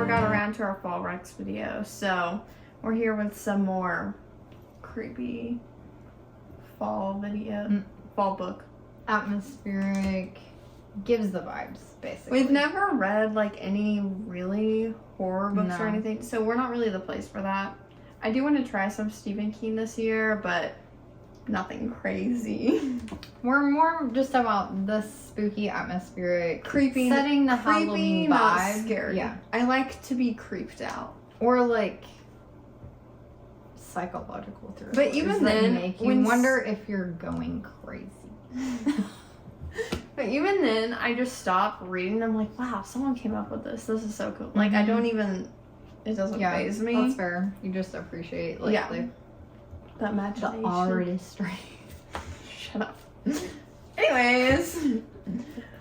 never got around to our fall Rex video, so we're here with some more creepy fall video, fall book. Atmospheric, gives the vibes, basically. We've never read like any really horror books or anything, so we're not really the place for that. I do want to try some Stephen King this year, but nothing crazy. We're more just about the spooky, atmospheric, creepy, setting the creepy, Halloween not vibe. scary. Yeah, I like to be creeped out, or like psychological thrillers. But even that then, make you wonder if you're going crazy. But even then, I just stop reading them. Like, wow, someone came up with this. This is so cool. Like, I don't even. It doesn't faze me. That's fair. You just appreciate like that imagination. The artistry. Shut up. Anyways,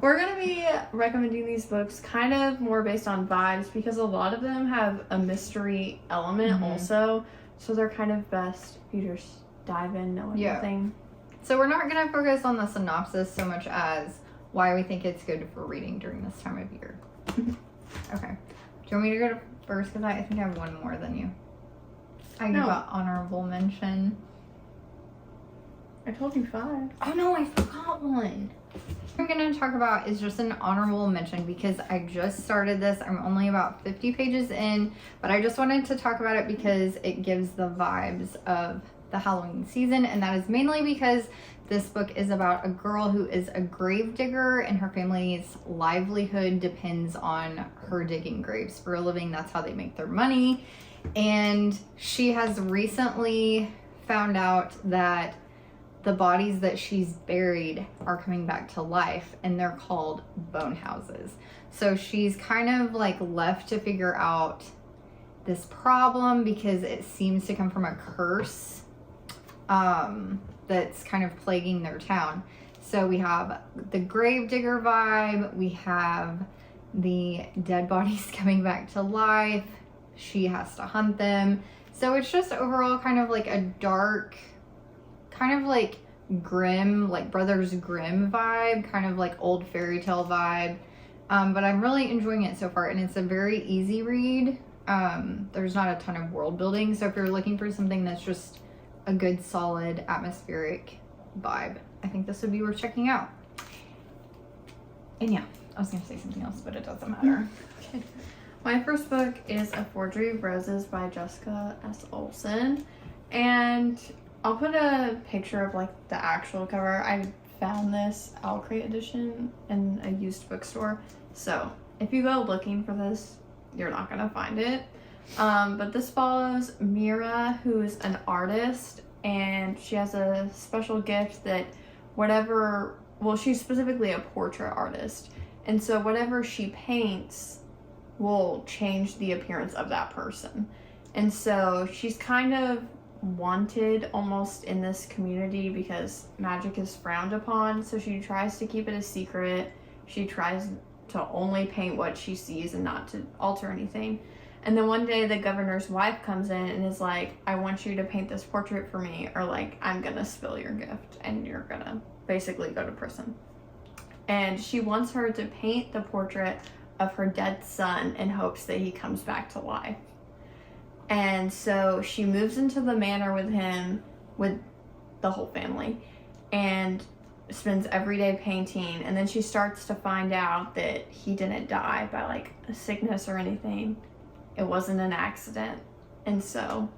we're gonna be recommending these books kind of more based on vibes because a lot of them have a mystery element also. So they're kind of best if you just dive in knowing nothing. So we're not going to focus on the synopsis so much as why we think it's good for reading during this time of year. Okay. Do you want me to go to first? Because I think I have one more than you. I give an honorable mention. I told you 5. Oh no, I forgot one. What I'm going to talk about is just an honorable mention because I just started this. I'm only about 50 pages in, but I just wanted to talk about it because it gives the vibes of the Halloween season, and that is mainly because this book is about a girl who is a grave digger and her family's livelihood depends on her digging graves for a living. That's how they make their money. And she has recently found out that the bodies that she's buried are coming back to life, and they're called bone houses. So she's kind of like left to figure out this problem because it seems to come from a curse that's kind of plaguing their town. So we have the grave digger vibe, we have the dead bodies coming back to life, she has to hunt them. So it's just overall kind of like a dark, kind of like grim, like Brothers Grimm vibe, kind of like old fairy tale vibe. But I'm really enjoying it so far, and it's a very easy read. There's not a ton of world building, so if you're looking for something that's just a good solid atmospheric vibe, I think this would be worth checking out. And yeah, I was gonna say something else, but it doesn't matter. Okay. My first book is A Forgery of Roses by Jessica Emmalynn, and I'll put a picture of like the actual cover. I found this Owl Crate edition in a used bookstore, so if you go looking for this, you're not gonna find it. But this follows Mira, who's an artist, and she has a special gift that she's specifically a portrait artist, and so whatever she paints will change the appearance of that person. And so she's kind of wanted almost in this community because magic is frowned upon, so she tries to keep it a secret. She tries to only paint what she sees and not to alter anything. And then one day the governor's wife comes in and is like, I want you to paint this portrait for me, or like, I'm gonna spill your gift and you're gonna basically go to prison. And she wants her to paint the portrait of her dead son in hopes that he comes back to life. And so she moves into the manor with him, with the whole family, and spends every day painting. And then she starts to find out that he didn't die by like a sickness or anything. It wasn't an accident. And so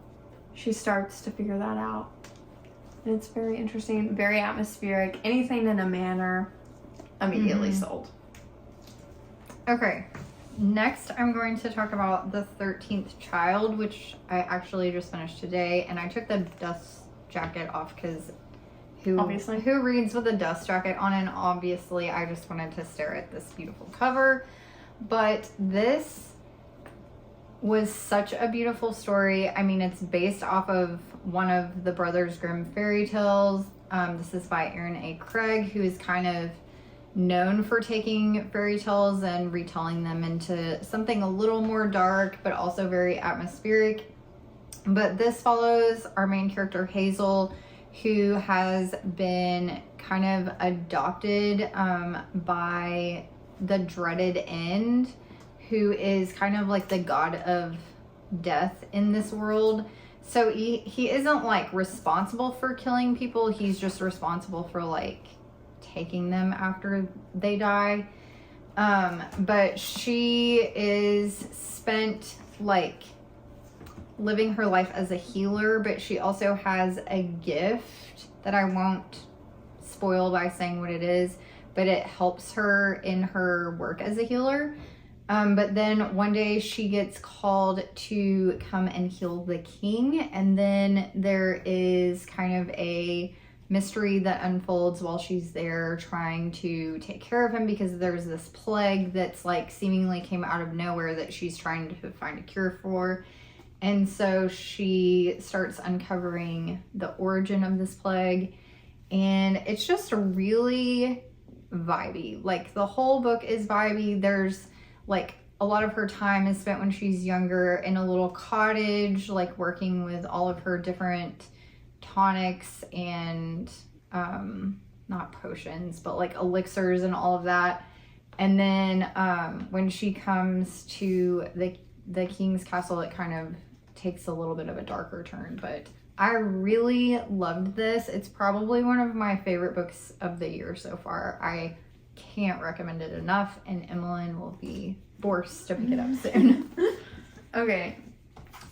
she starts to figure that out. And it's very interesting, very atmospheric. Anything in a manor, immediately sold. Okay. Next, I'm going to talk about The 13th Child, which I actually just finished today, and I took the dust jacket off because who reads with a dust jacket on? And obviously, I just wanted to stare at this beautiful cover. But this was such a beautiful story. I mean, it's based off of one of the Brothers Grimm fairy tales. This is by Aaron A. Craig, who is kind of known for taking fairy tales and retelling them into something a little more dark, but also very atmospheric. But this follows our main character, Hazel, who has been kind of adopted by the dreaded end, who is kind of like the god of death in this world. So he isn't like responsible for killing people. He's just responsible for like taking them after they die. But she is spent like living her life as a healer, but she also has a gift that I won't spoil by saying what it is, but it helps her in her work as a healer. But then one day she gets called to come and heal the king, and then there is kind of a mystery that unfolds while she's there trying to take care of him, because there's this plague that's like seemingly came out of nowhere that she's trying to find a cure for. And so she starts uncovering the origin of this plague, and it's just really vibey. Like the whole book is vibey. There's like a lot of her time is spent when she's younger in a little cottage, like working with all of her different tonics and not potions, but like elixirs and all of that. And then when she comes to the king's castle, it kind of takes a little bit of a darker turn, but I really loved this. It's probably one of my favorite books of the year so far. I can't recommend it enough, and Emmalynn will be forced to pick it up soon. Okay,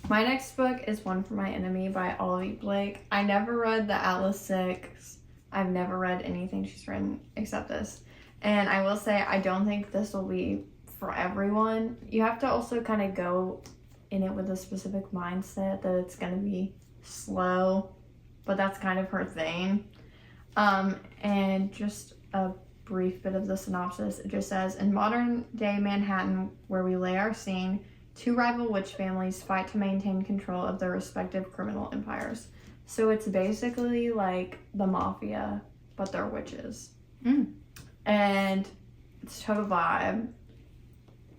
my next book is One for My Enemy by Olivia Blake. I never read the Atlas 6. I've never read anything she's written except this. And I will say, I don't think this will be for everyone. You have to also kind of go in it with a specific mindset that it's going to be slow, but that's kind of her thing. And just a brief bit of the synopsis. It just says, in modern day Manhattan, where we lay our scene, two rival witch families fight to maintain control of their respective criminal empires. So it's basically like the mafia, but they're witches. And it's total vibe.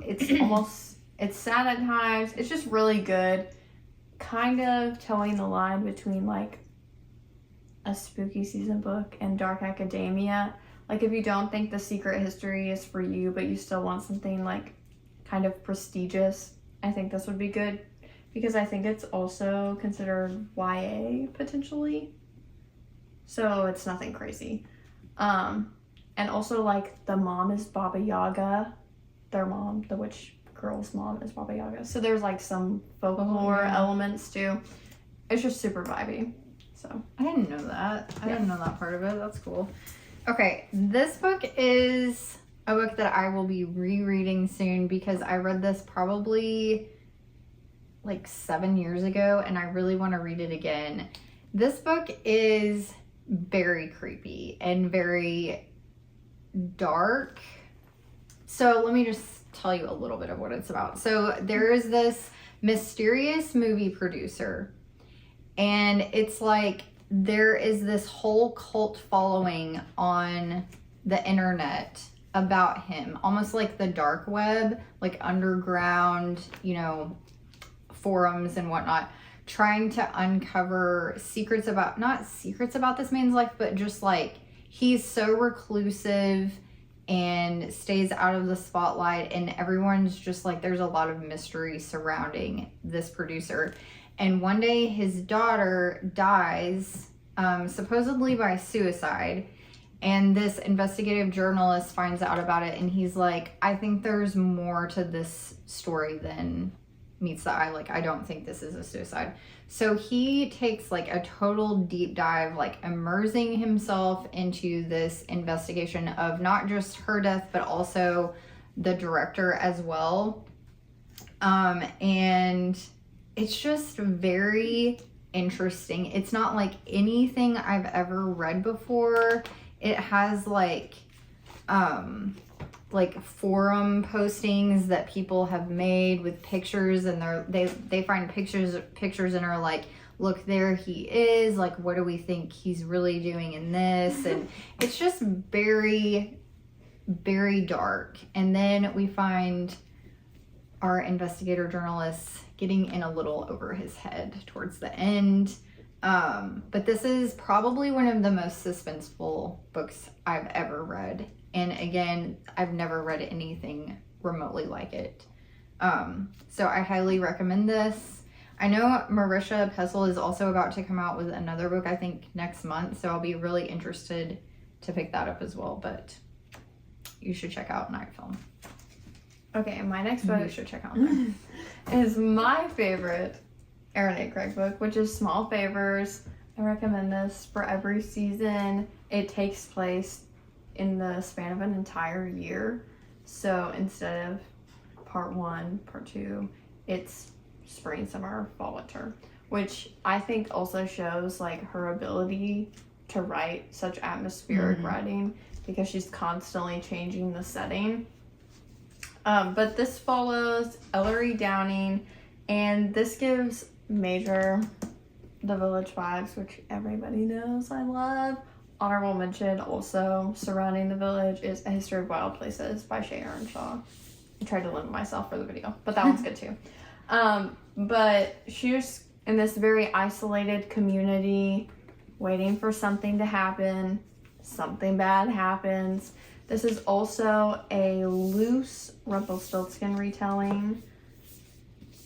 It's sad at times. It's just really good. Kind of towing the line between like a spooky season book and dark academia. Like if you don't think The Secret History is for you, but you still want something like kind of prestigious, I think this would be good, because I think it's also considered YA potentially. So it's nothing crazy. And also like the mom is Baba Yaga. Their mom, the witch girl's mom, is Baba Yaga. So there's like some folklore elements too. It's just super vibey. So I didn't know that. I didn't know that part of it. That's cool. Okay, this book is a book that I will be rereading soon, because I read this probably like 7 years ago and I really want to read it again. This book is very creepy and very dark. So let me just tell you a little bit of what it's about. So there is this mysterious movie producer, and it's like there is this whole cult following on the internet about him, almost like the dark web, like underground, forums and whatnot, trying to uncover secrets about, not secrets about this man's life, but just like he's so reclusive and stays out of the spotlight, and everyone's just like, there's a lot of mystery surrounding this producer. And one day his daughter dies, supposedly by suicide, and this investigative journalist finds out about it, and he's like, I think there's more to this story than meets the eye. Like, I don't think this is a suicide. So he takes like a total deep dive, like immersing himself into this investigation of not just her death, but also the director as well. And it's just very interesting. It's not like anything I've ever read before. It has like forum postings that people have made with pictures, and they find pictures and are like, look, there he is, like, what do we think he's really doing in this? And it's just very, very dark. And then we find our investigator journalist getting in a little over his head towards the end. But this is probably one of the most suspenseful books I've ever read. And again, I've never read anything remotely like it. So I highly recommend this. I know Marisha Pessel is also about to come out with another book, I think next month, so I'll be really interested to pick that up as well, but you should check out Night Film. Okay, my next book You should check out that. is my favorite Erin A. Craig book, which is Small Favors. I recommend this for every season. It takes place in the span of an entire year. So instead of part 1, part 2, it's spring, summer, fall, winter, which I think also shows like her ability to write such atmospheric writing because she's constantly changing the setting. But this follows Ellery Downing, and this gives Major the Village vibes, which everybody knows I love. Honorable mention also surrounding the village is A History of Wild Places by Shay Earnshaw. I tried to limit myself for the video, but that one's good too. But she's in this very isolated community waiting for something to happen. Something bad happens. This is also a loose Rumpelstiltskin retelling.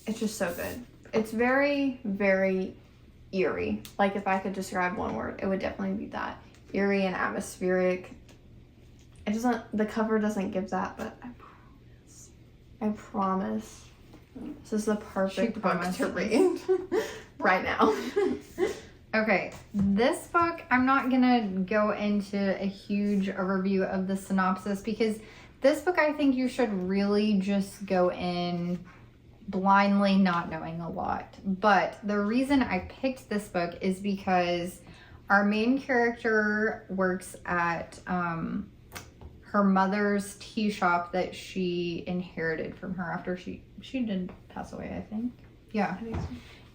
It's just so good. It's very, very eerie. Like if I could describe one word, it would definitely be that. Eerie and atmospheric. It doesn't, the cover doesn't give that, but I promise this is the perfect book to read right now. Okay, this book, I'm not gonna go into a huge overview of the synopsis because this book I think you should really just go in blindly, not knowing a lot. But the reason I picked this book is because our main character works at her mother's tea shop that she inherited from her after she did pass away, I think. Yeah. I think so.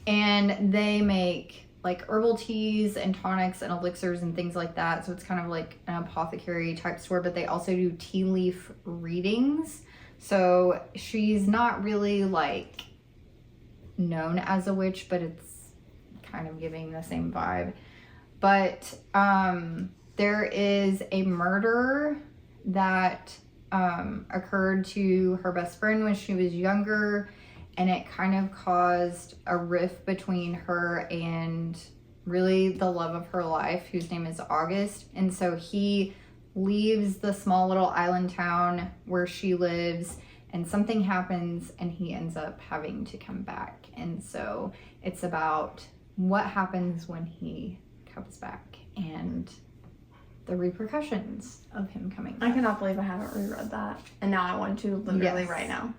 And they make like herbal teas and tonics and elixirs and things like that. So it's kind of like an apothecary type store, but they also do tea leaf readings. So she's not really like known as a witch, but it's kind of giving the same vibe. But there is a murder that occurred to her best friend when she was younger, and it kind of caused a rift between her and really the love of her life, whose name is August. And so he leaves the small little island town where she lives, and something happens and he ends up having to come back. And so it's about what happens when he comes back and the repercussions of him coming back. I cannot believe I haven't reread that. And now I want to literally right now.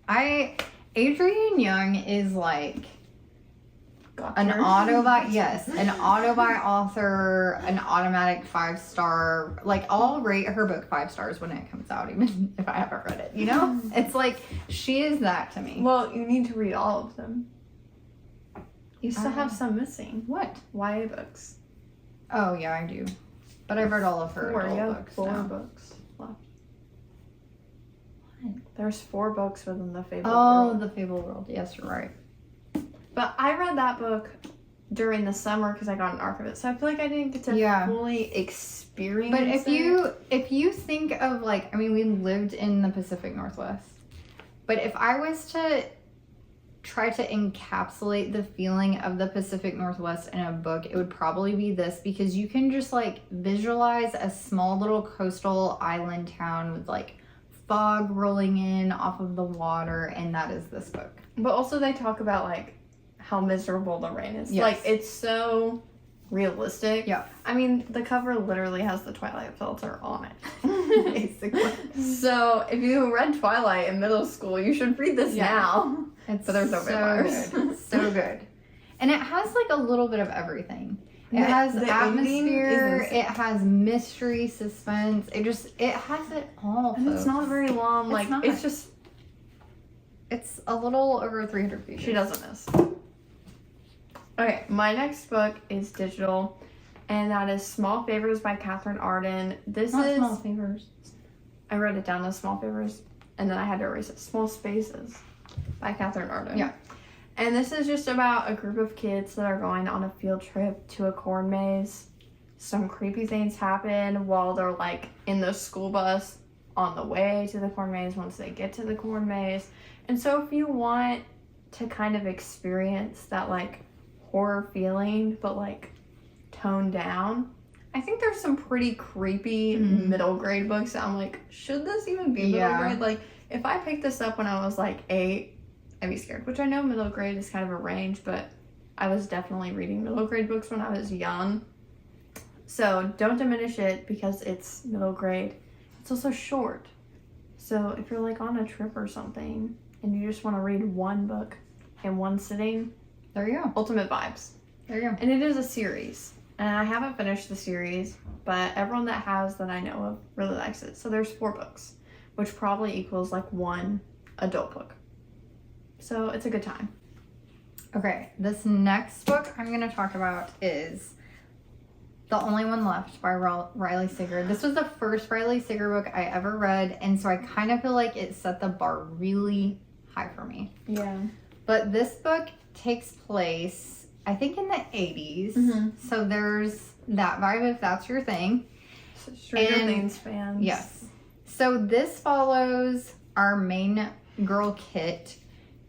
Adrienne Young is like an an autobi author, an automatic 5-star. Like I'll rate her book 5 stars when it comes out, even if I haven't read it. You know, it's like she is that to me. Well, you need to read all of them. You still have some missing. What? YA books. Oh yeah, I do. But I've read all of her adult books. 4 now. books left. There's 4 books within the Fable Oh, world. the Fable World. Yes, you're right. But I read that book during the summer because I got an arc of it, so I feel like I didn't get to fully experience But it. if you think of like, I mean, we lived in the Pacific Northwest, but if I was to try to encapsulate the feeling of the Pacific Northwest in a book, it would probably be this, because you can just like visualize a small little coastal island town with like fog rolling in off of the water, and that is this book. But also they talk about like how miserable the rain is. Yes. Like it's so realistic. Yeah. I mean, the cover literally has the Twilight filter on it. Basically. So if you read Twilight in middle school, you should read this now. It's But there's no vampires. good. So good. And it has like a little bit of everything. It has the atmosphere, ending is it has mystery, suspense. It has it all. And it's not very long. Like not. it's just It's a little over 300 pages. she doesn't miss. Okay, my next book is digital, and that is Small Favors by Catherine Arden. This Not is Small Favors. I wrote it down as Small Favors, and then I had to erase it. Small Spaces by Catherine Arden. Yeah. And this is just about a group of kids that are going on a field trip to a corn maze. Some creepy things happen while they're like in the school bus on the way to the corn maze, once they get to the corn maze. And so if you want to kind of experience that like horror feeling, but like toned down, I think there's some pretty creepy middle grade books that I'm like, should this even be middle grade? Like, if I picked this up when I was like 8, I'd be scared. Which I know middle grade is kind of a range, but I was definitely reading middle grade books when I was young. So don't diminish it because it's middle grade. It's also short. So if you're like on a trip or something and you just want to read one book in one sitting, there you go. Ultimate vibes. There you go. And it is a series. And I haven't finished the series, but everyone that has that I know of really likes it. So there's 4 books, which probably equals like 1 adult book. So it's a good time. Okay, this next book I'm going to talk about is The Only One Left by Riley Sager. This was the first Riley Sager book I ever read, and so I kind of feel like it set the bar really high for me. Yeah. But this book takes place, I think, in the 80s. So there's that vibe if that's your thing. Stranger Things fans. Yes. So this follows our main girl, Kit,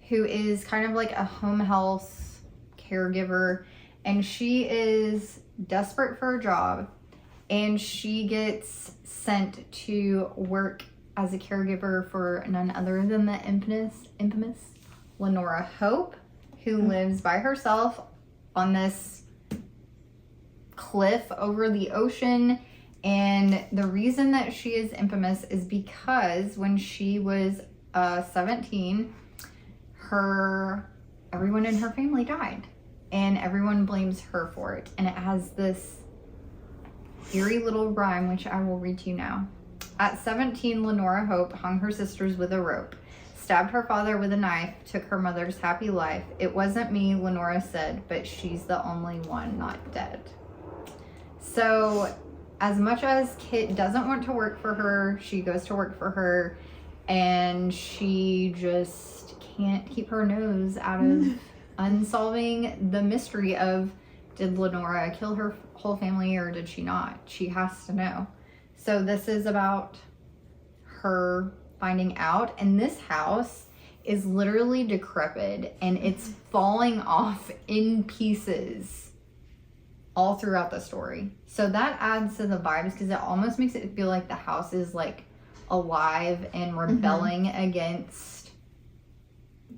who is kind of like a home health caregiver, and she is desperate for a job, and she gets sent to work as a caregiver for none other than the infamous Lenora Hope, who lives by herself on this cliff over the ocean. And the reason that she is infamous is because when she was 17, everyone in her family died, and everyone blames her for it. And it has this eerie little rhyme, which I will read to you now. At 17, Lenora Hope hung her sisters with a rope, stabbed her father with a knife, took her mother's happy life. It wasn't me, Lenora said, but she's the only one not dead. So as much as Kit doesn't want to work for her, she goes to work for her, and she just can't keep her nose out of unsolving the mystery of, did Lenora kill her whole family or did she not? She has to know. So this is about her finding out, and this house is literally decrepit and it's falling off in pieces all throughout the story. So that adds to the vibes because it almost makes it feel like the house is like alive and rebelling against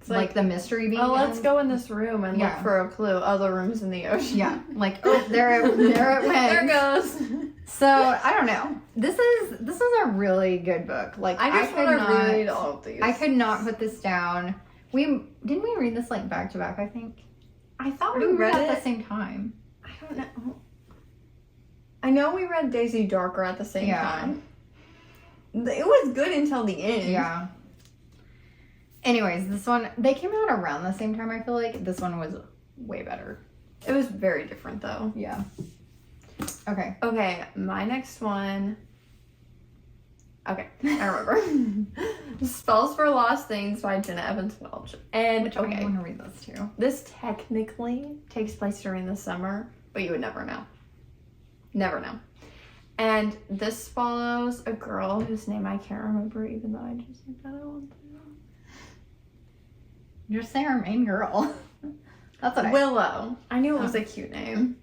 like the mystery being let's go in this room and look for a clue. Other rooms in the ocean. Yeah, like, oh, there it went. There it goes. So I don't know. This is a really good book. Like, I just want to read all of these. I could not put this down. Didn't we read this like back to back? I think. I thought we read it at the same time. I don't know. I know we read Daisy Darker at the same time. It was good until the end. Yeah. Anyways, this one, they came out around the same time, I feel like. This one was way better. It was very different, though. Yeah. Okay. Okay, my next one. Okay, I remember. Spells for Lost Things by Jenna Evans Welch. And, Which I want to read this too. This technically takes place during the summer, but you would never know. Never know. And this follows a girl whose name I can't remember, even though I just said that I want to. Just say our main girl. That's what Willow. I knew it was a cute name.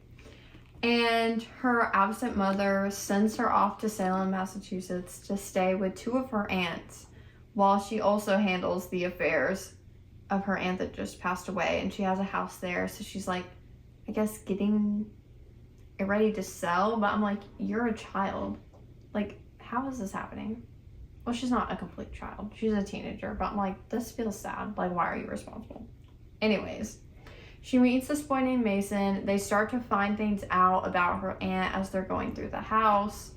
And her absent mother sends her off to Salem, Massachusetts to stay with 2 of her aunts while she also handles the affairs of her aunt that just passed away. And she has a house there. So she's like, I guess getting it ready to sell. But I'm like, you're a child. Like, how is this happening? Well, she's not a complete child. She's a teenager. But I'm like, this feels sad. Like, why are you responsible? Anyways, she meets this boy named Mason. They start to find things out about her aunt as they're going through the house.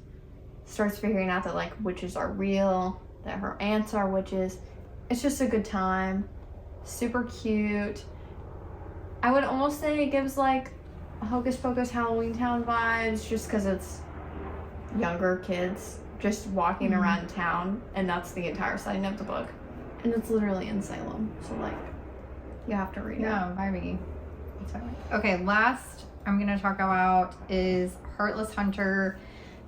Starts figuring out that, like, witches are real. That her aunts are witches. It's just a good time. Super cute. I would almost say it gives, like, a Hocus Pocus Halloween Town vibes. Just because it's younger kids just walking around town, and that's the entire setting of the book, and it's literally in Salem, so like you have to read it. Yeah, vibey. Okay, last I'm gonna talk about is Heartless Hunter.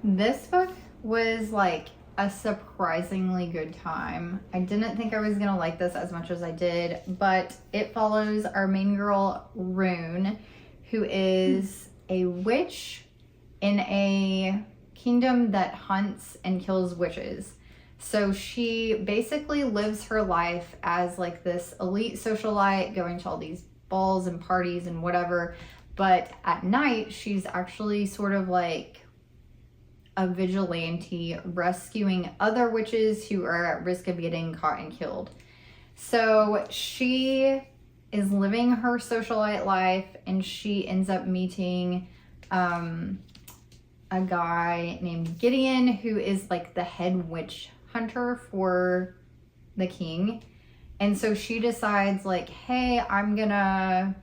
This book was like a surprisingly good time. I didn't think I was gonna like this as much as I did, but it follows our main girl, Rune, who is a witch in a kingdom that hunts and kills witches. So she basically lives her life as like this elite socialite, going to all these balls and parties and whatever. But at night, she's actually sort of like a vigilante rescuing other witches who are at risk of getting caught and killed. So she is living her socialite life, and she ends up meeting a guy named Gideon, who is like the head witch hunter for the king. And so she decides like, hey, I'm gonna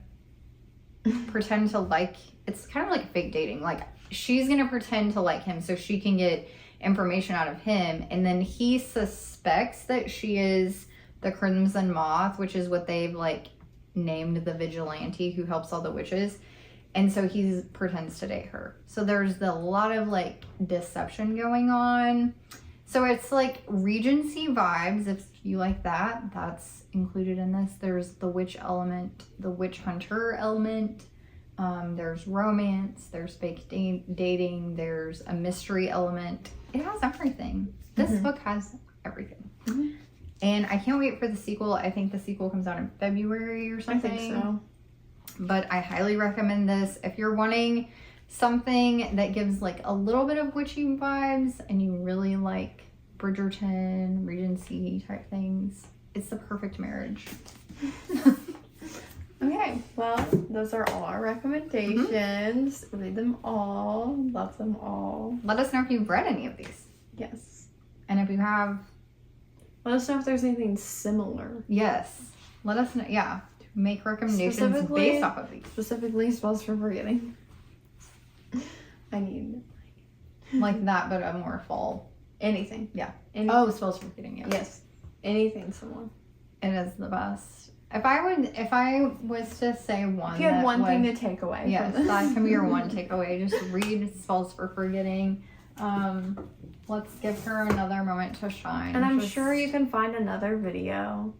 pretend to like, it's kind of like fake dating. Like, she's gonna pretend to like him so she can get information out of him. And then he suspects that she is the Crimson Moth, which is what they've like named the vigilante who helps all the witches. And so he pretends to date her. So there's a lot of like deception going on. So it's like Regency vibes. If you like that, that's included in this. There's the witch element, the witch hunter element. There's romance, there's fake dating, there's a mystery element. It has everything. This book has everything. And I can't wait for the sequel. I think the sequel comes out in February or something. I think so. But I highly recommend this. If you're wanting something that gives like a little bit of witchy vibes and you really like Bridgerton, Regency type things, it's the perfect marriage. Okay, well, those are all our recommendations. Read them all. Love them all. Let us know if you've read any of these. Yes. And if you have, let us know if there's anything similar. yes. Let us know, yeah. Make recommendations based off of these. Specifically, spells for forgetting. I need Like that, but a more fall. anything. Yeah. Anything. Oh, spells for forgetting, yeah. Yes. Anything similar. It is the best. If I was to say one, If you had that one thing would- to take away. yes, from that can be your one takeaway. Just read Spells for Forgetting. Let's give her another moment to shine. And I'm Just- sure you can find another video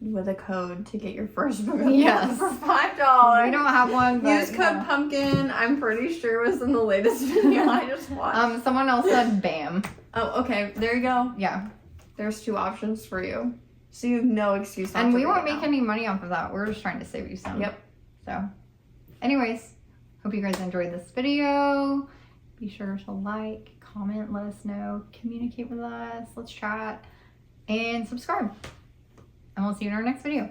with a code to get your first book Yes. for $5. We don't have one, but Use code pumpkin. I'm pretty sure it was in the latest video I just watched. someone else said BAM. Oh, okay. There you go. Yeah. There's 2 options for you. So you have no excuse not And to we read won't it make now. any money off of that. We're just trying to save you some. Yep. So, anyways, hope you guys enjoyed this video. Be sure to like, comment, let us know, communicate with us, let's chat, and subscribe. And we'll see you in our next video.